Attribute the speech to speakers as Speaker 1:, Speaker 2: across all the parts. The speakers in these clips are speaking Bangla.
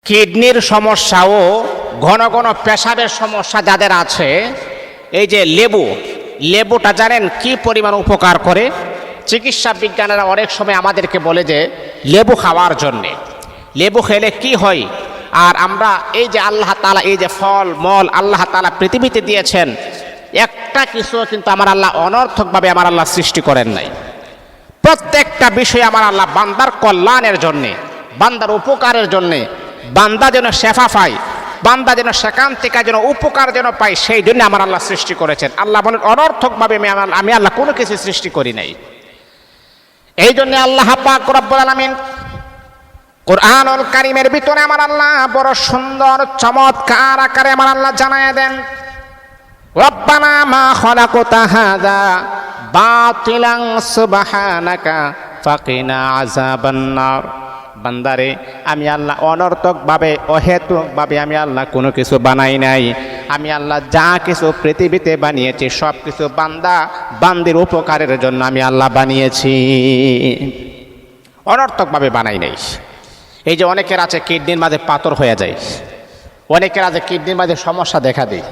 Speaker 1: কিডনির সমস্যা ও ঘন ঘন পেশাবের সমস্যা যাদের আছে, এই যে লেবুটা জানেন কি পরিমাণ উপকার করে? চিকিৎসা বিজ্ঞানীরা অনেক সময় আমাদেরকে বলে যে লেবু খাওয়ার জন্যে, লেবু খেলে কি হয়। আর আমরা এই যে আল্লাহ তাআলা এই যে ফল মল আল্লাহ তাআলা পৃথিবীতে দিয়েছেন, একটা কিছু কিন্তু আমার আল্লাহ অনর্থকভাবে আমার আল্লাহ সৃষ্টি করেন নাই। প্রত্যেকটা বিষয় আমার আল্লাহ বান্দার কল্যাণের জন্যে, বান্দার উপকারের জন্যে, বান্দা যেন শেফা পায়, বান্দা যেন সেখান থেকে যেন উপকার যেন পায়, সেই জন্য আমার আল্লাহ সৃষ্টি করেছেন। আল্লাহ বলেন অনর্থকভাবে আমি আল্লাহ কোনো কিছু সৃষ্টি করি নাই। এই জন্য আল্লাহ পাক রব্বুল আলামিন কুরআনুল কারীমের ভিতরে আমার আল্লাহ বড় সুন্দর চমৎকার আকারে আমার আল্লাহ জানায় দেন, রব্বানা মা খালাকতা হাযা বাতিলান সুবহানাকা ফাকিনা আযাবান্নার। বান্দারে, আমি আল্লাহ অনর্থকভাবে অহেতুকভাবে আমি আল্লাহ কোনো কিছু বানাই নাই। আমি আল্লাহ যা কিছু পৃথিবীতে বানিয়েছি সব কিছু বান্দির উপকারের জন্য আমি আল্লাহ বানিয়েছি, অনর্থকভাবে বানাই নাই। এই যে অনেকের আছে কিডনির মাঝে পাথর হয়ে যায়, অনেকের আছে কিডনির মাঝে সমস্যা দেখা দেয়,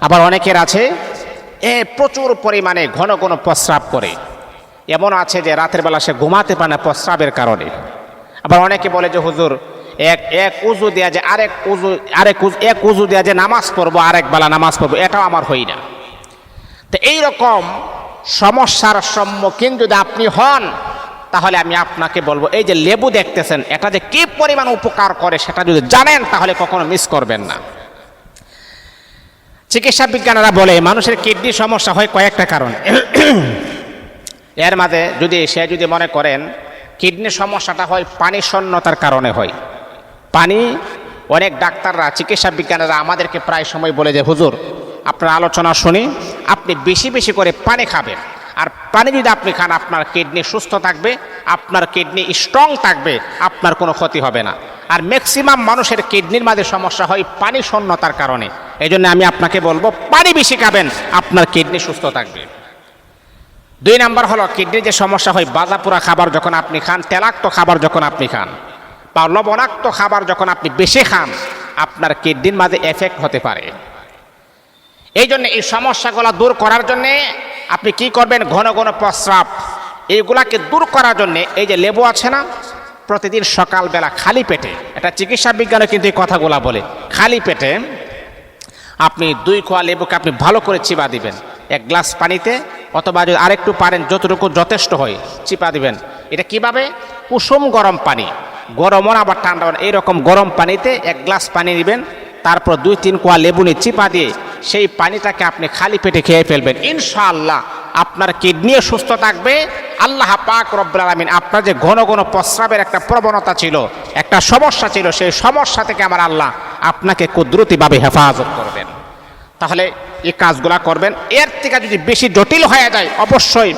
Speaker 1: আবার অনেকের আছে প্রচুর পরিমাণে ঘন ঘন প্রস্রাব করে, এমন আছে যে রাতের বেলা সে ঘুমাতে পারে না প্রস্রাবের কারণে। আবার অনেকে বলে যে হুজুর এক উজু দেয়া যে এক উজু দেয়া যে নামাজ পড়বো, আরেক বেলা নামাজ পড়বো, এটাও আমার হই না। তো এইরকম সমস্যার সম্মুখীন যদি আপনি হন, তাহলে আমি আপনাকে বলবো এই যে লেবু দেখতেছেন, এটা যে কি পরিমাণ উপকার করে সেটা যদি জানেন তাহলে কখনো মিস করবেন না। চিকিৎসা বিজ্ঞানীরা বলে মানুষের কিডনির সমস্যা হয় কয়েকটা কারণে। এর মাঝে সে যদি মনে করেন কিডনির সমস্যাটা হয় পানি শূন্যতার কারণে হয়। পানি, অনেক ডাক্তাররা চিকিৎসা বিজ্ঞানীরা আমাদেরকে প্রায় সময় বলে যে হুজুর আপনার আলোচনা শুনি, আপনি বেশি বেশি করে পানি খাবেন, আর পানি যদি আপনি খান আপনার কিডনি সুস্থ থাকবে, আপনার কিডনি স্ট্রং থাকবে, আপনার কোনো ক্ষতি হবে না। আর ম্যাক্সিমাম মানুষের কিডনির মাঝে সমস্যা হয় পানি শূন্যতার কারণে। এই জন্য আমি আপনাকে বলবো পানি বেশি খাবেন, আপনার কিডনি সুস্থ থাকবে। 2 নাম্বার হলো কিডনির যে সমস্যা হয় বাজাপুরা খাবার যখন আপনি খান, তেলাক্ত খাবার যখন আপনি খান, বা লবণাক্ত খাবার যখন আপনি বেশি খান, আপনার কিডনির মাঝে এফেক্ট হতে পারে। এই জন্য এই সমস্যাগুলো দূর করার জন্যে আপনি কি করবেন, ঘন ঘন প্রস্রাব এইগুলাকে দূর করার জন্যে এই যে লেবু আছে না, প্রতিদিন সকালবেলা খালি পেটে, এটা চিকিৎসা বিজ্ঞানে কিন্তু এই কথাগুলা বলে, খালি পেটে আপনি 2 কোয়া লেবুকে আপনি ভালো করে চিবা দিবেন 1 গ্লাস পানিতে, অথবা যদি আরেকটু পারেন যতটুকু যথেষ্ট হয় চিপা দিবেন। এটা কিভাবে? কুসুম গরম পানি, গরমও আবার ঠান্ডা, এইরকম গরম পানিতে 1 গ্লাস পানি নেবেন, তারপর 2-3 কোয়া লেবু নিয়ে চিপা দিয়ে সেই পানিটাকে আপনি খালি পেটে খেয়ে ফেলবেন। ইনশাআল্লাহ আপনার কিডনিও সুস্থ থাকবে। আল্লাহ পাক রব্বুল আলামিন আপনার যে ঘন ঘন প্রস্রাবের একটা প্রবণতা ছিল, একটা সমস্যা ছিল, সেই সমস্যা থেকে আমার আল্লাহ আপনাকে কুদরতিভাবে হেফাজত করবেন। তাহলে এই কাজগুলা করবেন। এর থেকে যদি বেশি জটিল হয়ে যায় অবশ্যই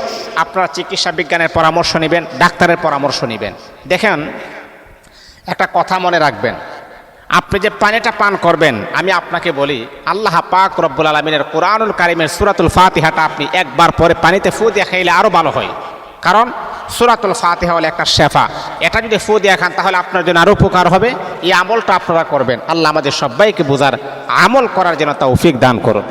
Speaker 1: আপনারা চিকিৎসা বিজ্ঞানের পরামর্শ নেবেন, ডাক্তারের পরামর্শ নেবেন। দেখেন, একটা কথা মনে রাখবেন, আপনি যে পানিটা পান করবেন, আমি আপনাকে বলি আল্লাহ পাক রব্বুল আলামিনের কুরআনুল কারীমের সূরাতুল ফাতিহাটা আপনি একবার পরে পানিতে ফু দিয়ে খাইলে আরও ভালো হয়। কারণ সূরাতুল ফাতিহা হলো একটা শেফা, এটা যদি ফু দিয়ে খান তাহলে আপনার জন্য আরও উপকার হবে। এই আমলটা আপনারা করবেন। আল্লাহ আমাদের সবাইকে বোঝার আমল করার জন্য তৌফিক দান করুন।